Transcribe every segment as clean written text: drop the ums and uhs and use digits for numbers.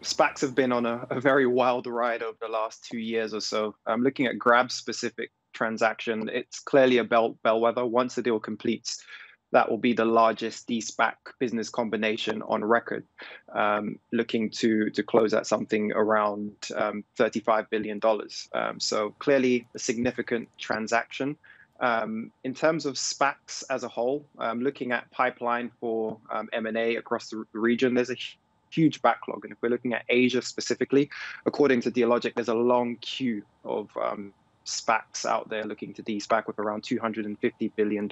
SPACs have been on a very wild ride over the last 2 years or so. Looking at Grab's specific transaction, it's clearly a bellwether. Once the deal completes, that will be the largest de-SPAC business combination on record, looking to close at something around $35 billion. So clearly a significant transaction. In terms of SPACs as a whole, looking at pipeline for M&A across the region, there's a huge backlog. And if we're looking at Asia specifically, according to Dealogic, there's a long queue of SPACs out there looking to de-SPAC with around $250 billion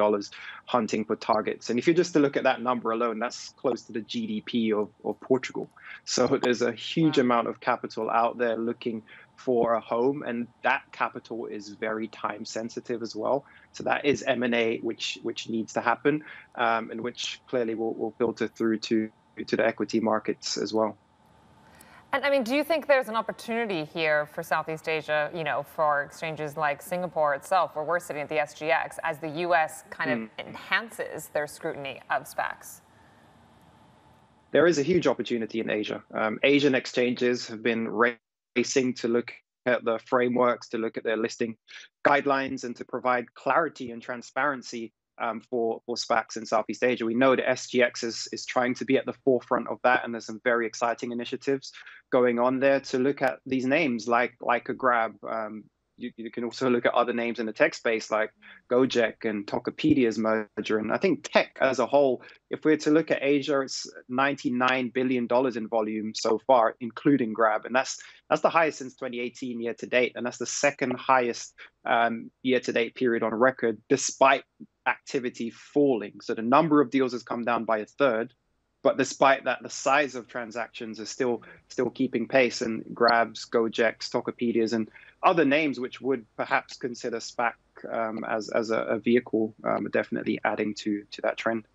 hunting for targets. And if you just to look at that number alone, that's close to the GDP of Portugal. So there's a huge amount of capital out there looking for a home, and that capital is very time sensitive as well. So that is M&A which needs to happen, and which clearly will filter through to the equity markets as well. And I mean, do you think there's an opportunity here for Southeast Asia, for exchanges like Singapore itself, where we're sitting at the SGX, as the U.S. kind of enhances their scrutiny of SPACs? There is a huge opportunity in Asia. Asian exchanges have been racing to look at the frameworks, to look at their listing guidelines, and to provide clarity and transparency for SPACs in Southeast Asia. We know the SGX is trying to be at the forefront of that, and there's some very exciting initiatives going on there to look at these names like a Grab. You can also look at other names in the tech space like Gojek and Tokopedia's merger. And I think tech as a whole, if we're to look at Asia, it's $99 billion in volume so far, including Grab. And that's the highest since 2018 year to date. And that's the second highest year to date period on record, despite activity falling. So the number of deals has come down by a third. But despite that, the size of transactions is still keeping pace, and Grabs, Gojeks, Tokopedias, and other names which would perhaps consider SPAC as a vehicle are definitely adding to that trend.